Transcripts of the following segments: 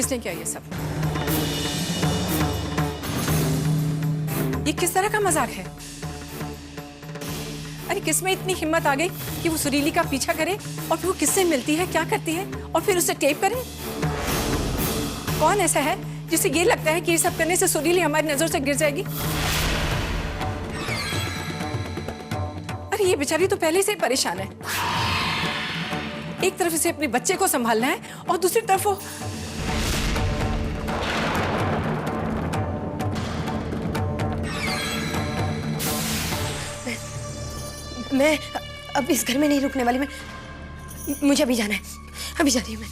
किसने किया ये सब? ये किस तरह का मजाक है? अरे किसमें इतनी हिम्मत आ गई कि वो सुरीली का पीछा करे और फिर वो किससे मिलती है, क्या करती है और फिर उसे टेप करे? कौन ऐसा है जिसे ये लगता है कि ये सब करने से सुरीली हमारी नजर से गिर जाएगी? अरे ये बेचारी तो पहले से ही परेशान है। एक तरफ इसे अपने बच्चे को संभालना है और दूसरी तरफ वो मैं अब इस घर में नहीं रुकने वाली। मुझे अभी जाना है, अभी जा रही हूँ मैं।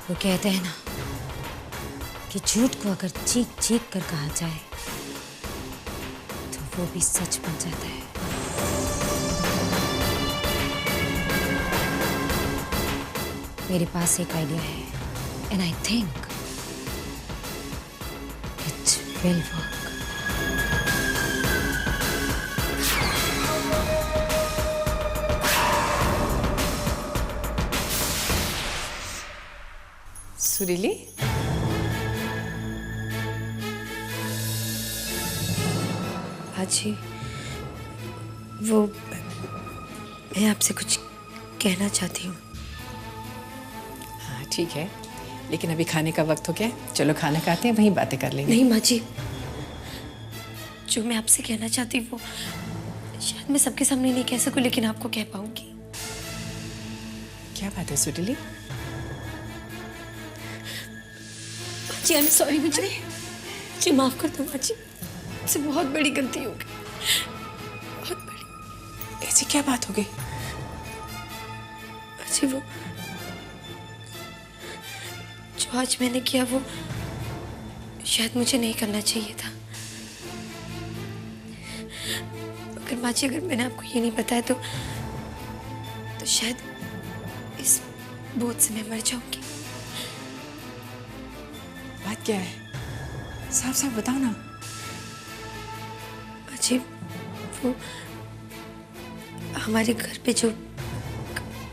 वो कहते हैं ना कि झूठ को अगर चीख चीख कर कहा जाए तो वो भी सच बन जाता है। मेरे पास एक आइडिया है and I think it will work. सुरीली, बाजी, वो मैं आपसे कुछ कहना चाहती हूँ। हाँ ठीक है, लेकिन अभी खाने का वक्त हो गया है। चलो खाना खाते हैं, वहीं बातें कर लेंगे। नहीं माँ जी, जो मैं आपसे कहना चाहती हूँ वो शायद मैं सबके सामने नहीं कह सकूँ, लेकिन आपको कह पाऊंगी। क्या बात है सुरीली? जी आई एम सॉरी, मुझे माफ कर दो माँ जी, मुझसे बहुत बड़ी गलती हो गई, बहुत बड़ी। ऐसी क्या बात हो गई? जी वो जो आज मैंने किया वो शायद मुझे नहीं करना चाहिए था। अगर माँ जी, अगर मैंने आपको ये नहीं बताया तो शायद इस बोझ से मैं मर जाऊंगी। बात क्या है? साफ साफ बताओ ना। जी वो हमारे घर पे जो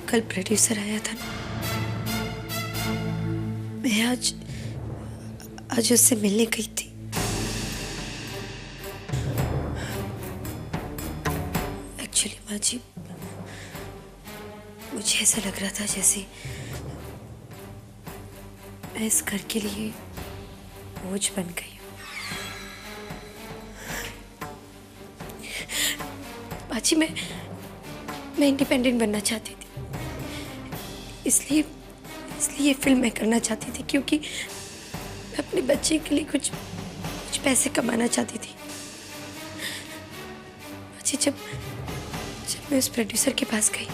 कल प्रोड्यूसर आया था ना, मैं आज उससे मिलने गई थी। एक्चुअली माँ जी, मुझे ऐसा लग रहा था जैसे मैं इस घर के लिए बोझ बन गई हूँ। बाजी, मैं इंडिपेंडेंट बनना चाहती थी, इसलिए ये फिल्म मैं करना चाहती थी, क्योंकि मैं अपने बच्चे के लिए कुछ पैसे कमाना चाहती थी। बाजी, जब मैं उस प्रोड्यूसर के पास गई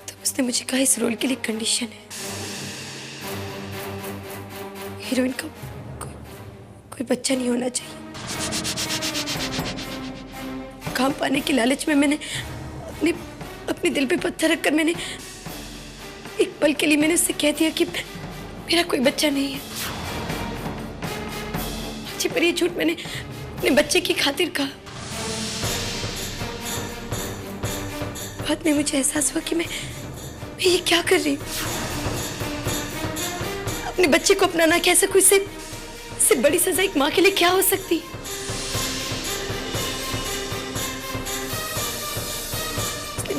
तो उसने मुझे कहा इस रोल के लिए कंडीशन है, हीरोइन का कोई बच्चा नहीं होना चाहिए। काम पाने की लालच में मैंने अपने दिल पे पत्थर रखकर मैंने एक पल के लिए मैंने उससे कह दिया कि मेरा कोई बच्चा नहीं है। जी, पर ये झूठ मैंने अपने बच्चे की खातिर कहा। बाद में मुझे एहसास हुआ कि मैं ये क्या कर रही हूँ। अपने बच्चे को अपनाना कह सकूं, इससे बड़ी सजा एक माँ के लिए क्या हो सकती है?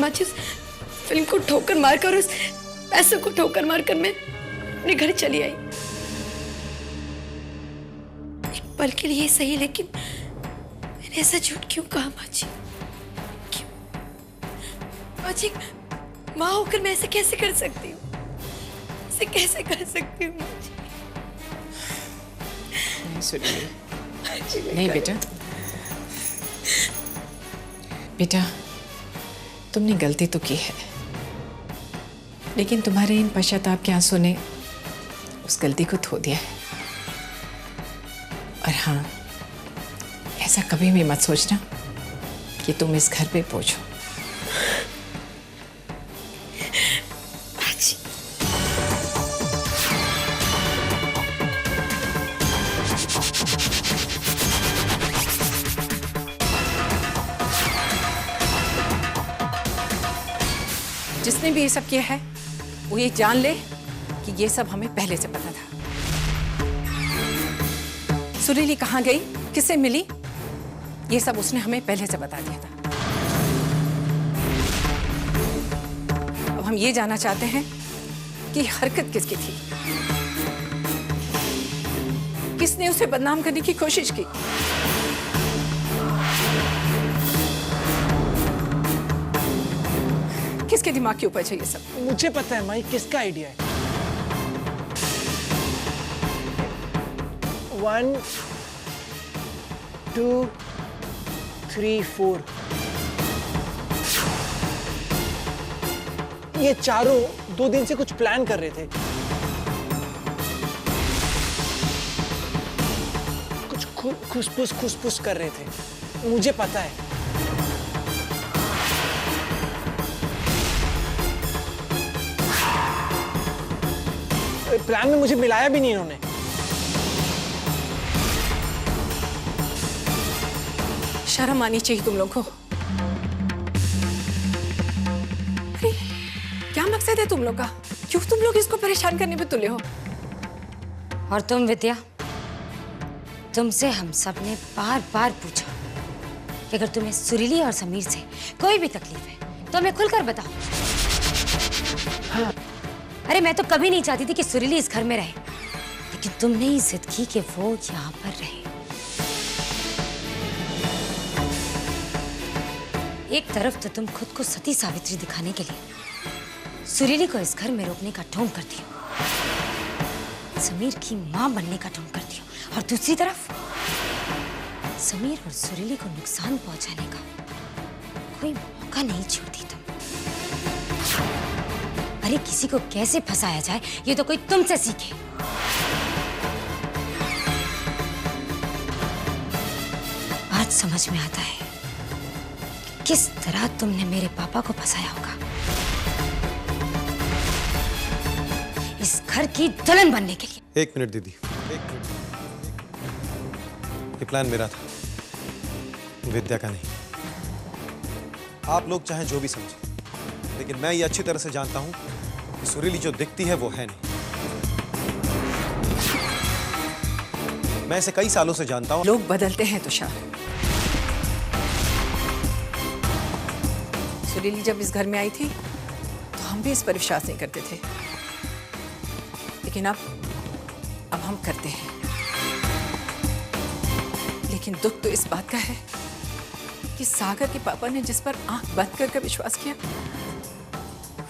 माँ जी, उस फिल्म को ठोकर मारकर, उस पैसों को ठोकर मारकर मैं अपने घर चली आई। एक पल के लिए सही, लेकिन मैंने ऐसा झूठ क्यों कहा माँ जी? क्यों? माँ जी, माँ होकर मैं ऐसे कैसे कर सकती हूँ? ऐसे कैसे कर सकती हूँ माँ जी? नहीं सुरीली, नहीं बेटा, बेटा तुमने गलती तो की है, लेकिन तुम्हारे इन पश्चाताप के आंसू ने उस गलती को धो दिया है। और हाँ, ऐसा कभी भी मत सोचना कि तुम इस घर पे बोझ हो। जिसने भी ये सब किया है वो ये जान ले कि ये सब हमें पहले से पता था। सुरीली कहाँ गई, किससे मिली, ये सब उसने हमें पहले से बता दिया था। अब हम ये जानना चाहते हैं कि हरकत किसकी थी, किसने उसे बदनाम करने की कोशिश की। किसके दिमाग के ऊपर है ये सब? मुझे पता है माई, किसका आइडिया है। 1 2 3 4 ये चारों 2 दिन से कुछ प्लान कर रहे थे, कुछ खुसपुस कर रहे थे। मुझे पता है। प्लान में मुझे मिलाया भी नहीं इन्होंने। शर्म आनी चाहिए तुम लोग को। अरे क्या मकसद है तुम लोग का? क्यों तुम लोग इसको परेशान करने पे तुले हो? और तुम विद्या, तुमसे हम सब ने बार बार पूछा कि अगर तुम्हें सुरीली और समीर से कोई भी तकलीफ है तो हमें खुलकर बताओ। हाँ। अरे मैं तो कभी नहीं चाहती थी कि सुरीली इस घर में रहे, लेकिन तुमने ही जिद की कि वो यहाँ पर रहे। एक तरफ तो तुम खुद को सती सावित्री दिखाने के लिए सुरीली को इस घर में रोकने का ढोंग करती हो, समीर की मां बनने का ढोंग करती हो, और दूसरी तरफ समीर और सुरीली को नुकसान पहुंचाने का कोई मौका नहीं छोड़ती तुम। अरे किसी को कैसे फंसाया जाए ये तो कोई तुमसे सीखे। आज समझ में आता है किस तरह तुमने मेरे पापा को फंसाया होगा इस घर की दुल्हन बनने के लिए। 1 मिनट दीदी, 1 मिनट। ये प्लान मेरा था, विद्या का नहीं। आप लोग चाहे जो भी समझें, लेकिन मैं ये अच्छी तरह से जानता हूं कि सुरीली जो दिखती है वो है नहीं। मैं इसे कई सालों से जानता हूं। लोग बदलते हैं तुषार। सुरीली जब इस घर में आई थी तो हम भी इस पर विश्वास नहीं करते थे, लेकिन अब हम करते हैं। लेकिन दुख तो इस बात का है कि सागर के पापा ने जिस पर आंख बंद कर विश्वास किया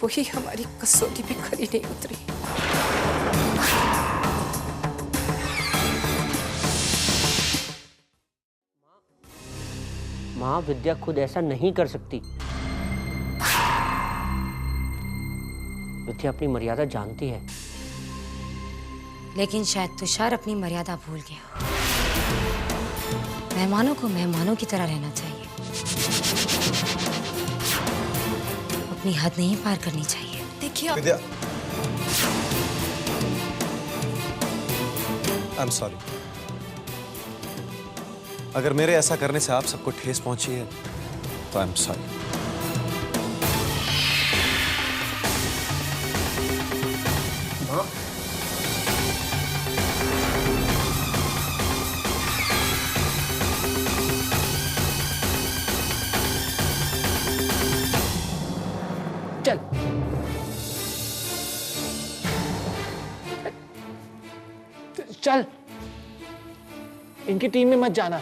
वही हमारी कसौटी पे खरी नहीं उतरी। माँ, विद्या खुद ऐसा नहीं कर सकती। विद्या अपनी मर्यादा जानती है। लेकिन शायद तुषार अपनी मर्यादा भूल गया। मेहमानों को मेहमानों की तरह रहना चाहिए, अपनी हद नहीं पार करनी चाहिए। देखिए विद्या, आई एम सॉरी। अगर मेरे ऐसा करने से आप सबको ठेस पहुंची है तो आई एम सॉरी। माँ, चल। चल, इनकी टीम में मत जाना।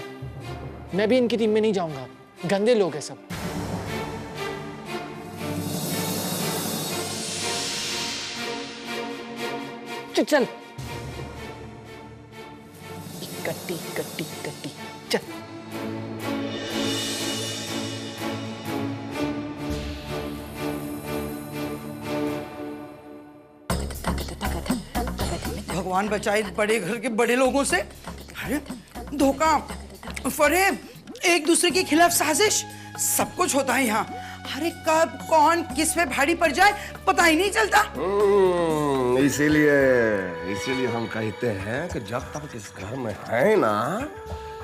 मैं भी इनकी टीम में नहीं जाऊंगा, गंदे लोग हैं सब। चल कट्टी कट्टी कट्टी चल। भगवान बचाए बड़े घर के बड़े लोगों से। अरे धोखा, फरेब, एक दूसरे के खिलाफ साजिश, सब कुछ होता है यहाँ। अरे कब कौन किस पे भारी पड़ जाए पता ही नहीं चलता। इसीलिए हम कहते हैं कि जब तक इस घर में है ना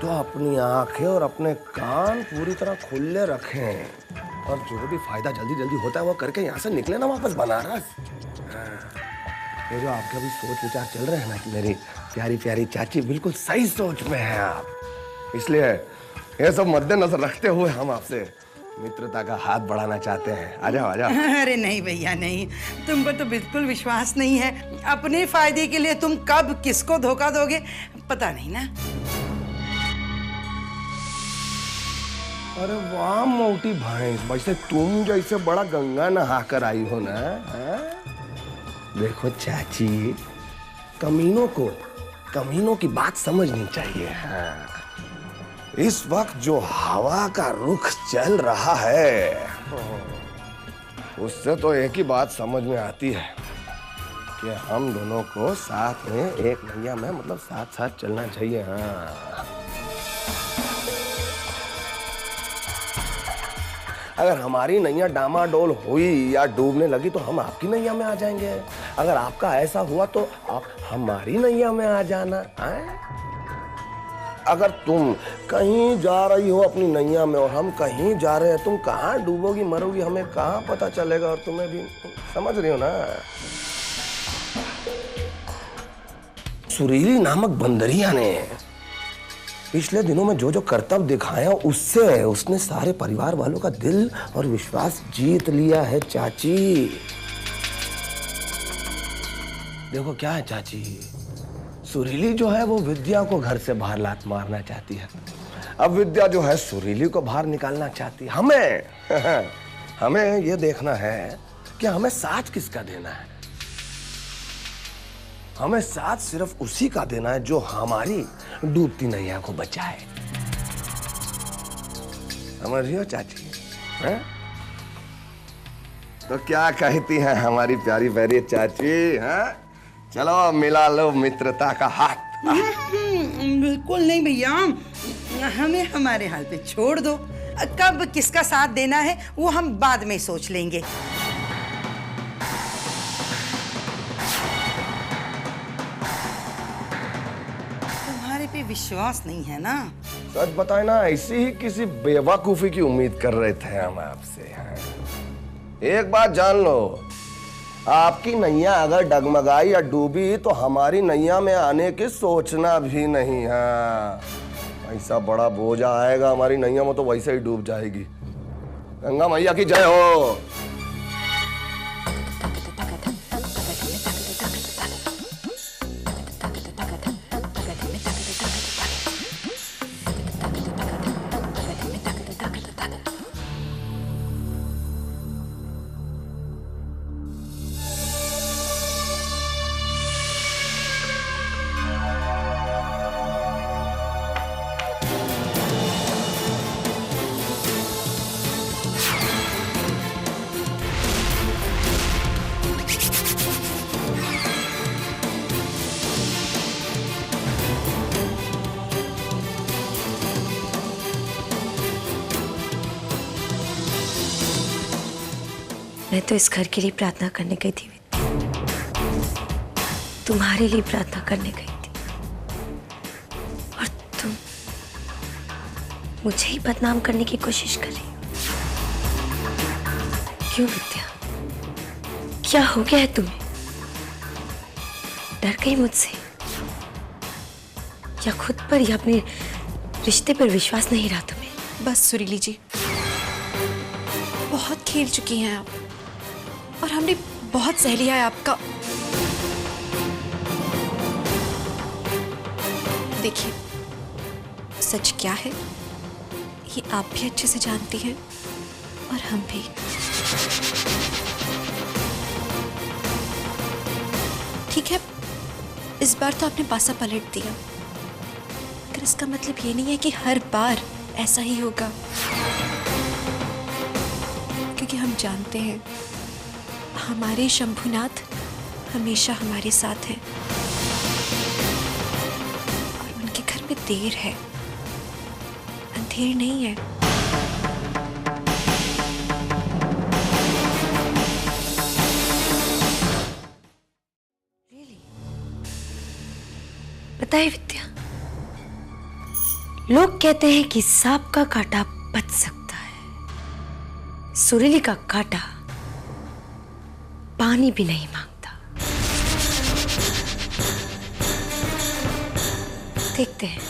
तो अपनी आंखें और अपने कान पूरी तरह खुले रखें। और जो भी फायदा जल्दी जल्दी होता है वो करके यहाँ से निकले ना वापस बनारस। ये जो आपके अभी सोच विचार चल रहे हैं ना कि मेरी प्यारी प्यारी चाची, बिल्कुल सही सोच में है आप। इसलिए ये सब मद्देनजर रखते हुए हम आपसे मित्रता का हाथ बढ़ाना चाहते हैं। आ जाओ आ जाओ। अरे नहीं भैया नहीं, तुमको तो बिल्कुल विश्वास नहीं है। अपने फायदे के लिए तुम कब किसको धोखा दोगे पता नहीं ना। अरे वाह मोटी भैंस, वैसे तुम जैसे बड़ा गंगा नहा कर आई हो ना। हाँ? देखो चाची, कमीनों की बात समझनी चाहिए। हाँ। इस वक्त जो हवा का रुख चल रहा है उससे तो एक ही बात समझ में आती है कि हम दोनों को साथ में एक नैया में मतलब साथ साथ चलना चाहिए। हाँ। अगर हमारी नैया डामाडोल हुई या डूबने लगी तो हम आपकी नैया में आ जाएंगे। अगर आपका ऐसा हुआ तो आप हमारी नैया में आ जाना। आए? अगर तुम कहीं जा रही हो अपनी नैया में और हम कहीं जा रहे हैं, तुम कहाँ डूबोगी मरोगी हमें कहाँ पता चलेगा। और तुम्हें भी समझ रही हो ना। सुरीली नामक बंदरिया ने पिछले दिनों में जो जो करतब दिखाया उससे उसने सारे परिवार वालों का दिल और विश्वास जीत लिया है चाची। देखो क्या है चाची, सुरीली जो है वो विद्या को घर से बाहर लात मारना चाहती है। अब विद्या जो है सुरीली को बाहर निकालना चाहती है। हमें ये देखना है कि हमें साथ किसका देना है। हमें साथ सिर्फ उसी का देना है जो हमारी डूबती नैया को बचाए। समझ रही हो चाची? है? तो क्या कहती है हमारी प्यारी प्यारी चाची? है? चलो मिला लो मित्रता का हाथ। बिल्कुल नहीं भैया, हमें हमारे हाल पे छोड़ दो। कब किसका साथ देना है वो हम बाद में सोच लेंगे। तुम्हारे पे विश्वास नहीं है ना? सच बताए ना, ऐसी ही किसी बेवकूफी की उम्मीद कर रहे थे हम आपसे। एक बात जान लो, आपकी नैया अगर डगमगाई या डूबी तो हमारी नैया में आने की सोचना भी नहीं है। ऐसा बड़ा बोझा आएगा हमारी नैया में तो वैसे ही डूब जाएगी। गंगा मैया की जय हो। मैं तो इस घर के लिए प्रार्थना करने गई थी विद्या, तुम्हारे लिए प्रार्थना करने गई थी, और तुम मुझे ही बदनाम करने की कोशिश कर रही हो। क्यों विद्या, क्या हो गया है तुम्हें? डर गई मुझसे, या खुद पर या अपने रिश्ते पर विश्वास नहीं रहा तुम्हें? बस सुरीली जी, बहुत खेल चुकी हैं आप, और हमने बहुत सह लिया है आपका। देखिए, सच क्या है ये आप भी अच्छे से जानती हैं और हम भी। ठीक है, इस बार तो आपने पासा पलट दिया, मगर इसका मतलब ये नहीं है कि हर बार ऐसा ही होगा, क्योंकि हम जानते हैं हमारे शंभुनाथ हमेशा हमारे साथ हैं, और उनके घर में देर है, अंधेर नहीं है। पता है विद्या, लोग कहते हैं कि सांप का कांटा बच सकता है, सुरीली का कांटा पानी भी नहीं मांगता। देखते हैं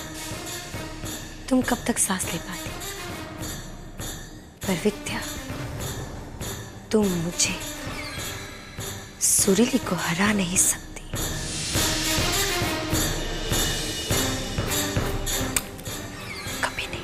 तुम कब तक सांस ले पाती। पर विद्या, तुम मुझे सुरीली को हरा नहीं सकती। कभी नहीं।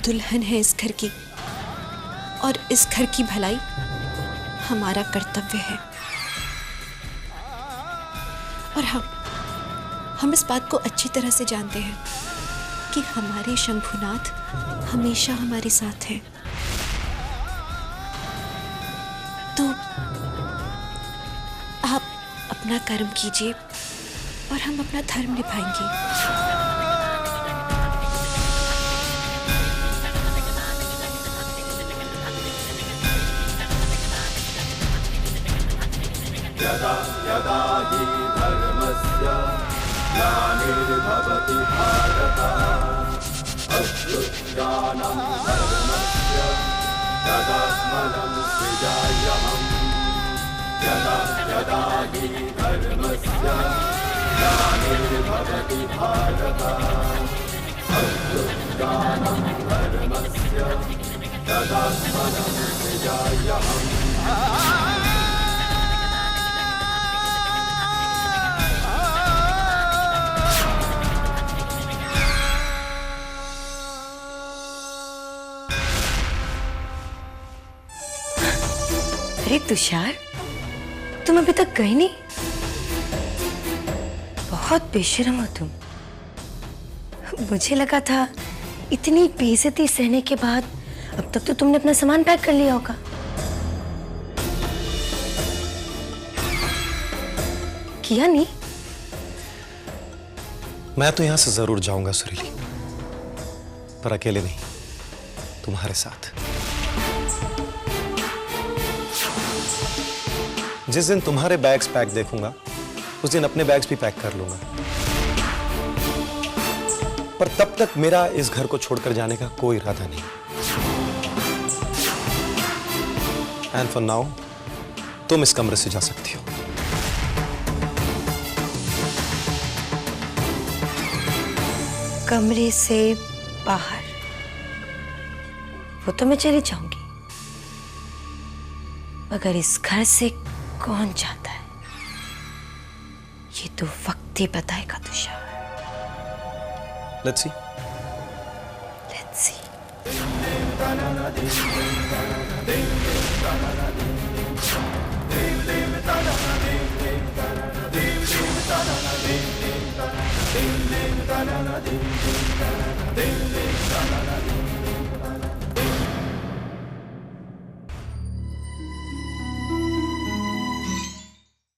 दुल्हन है इस घर की और इस घर की भलाई हमारा कर्तव्य है। और हम इस बात को अच्छी तरह से जानते हैं कि हमारे शंभुनाथ हमेशा हमारे साथ हैं। तो आप अपना कर्म कीजिए और हम अपना धर्म निभाएंगे। यदा यदा हि धर्मस्य ग्लानिर्भवति भारत अभ्युत्थानं धर्मस्य तदात्मनं सृजाम्यहम्। यदा यदा हि धर्मस्य ग्लानिर्भवति भारत अभ्युत्थानं धर्मस्य तदात्मनं सृजाम्यहम्। अरे तुषार, तुम अभी तक गए नहीं? बहुत बेशर्म हो तुम। मुझे लगा था इतनी बेइज्जती सहने के बाद अब तक तो तुमने अपना सामान पैक कर लिया होगा। किया नहीं? मैं तो यहां से जरूर जाऊंगा सुरीली, पर अकेले नहीं, तुम्हारे साथ। जिस दिन तुम्हारे बैग्स पैक देखूंगा उस दिन अपने बैग्स भी पैक कर लूंगा। पर तब तक मेरा इस घर को छोड़कर जाने का कोई इरादा नहीं। एंड फॉर नाउ तुम इस कमरे से जा सकती हो। कमरे से बाहर? वो तो मैं चली जाऊंगी, मगर इस घर से कौन जाता है ये तो वक्त ही बताएगा Tushar. Let's see. Let's see.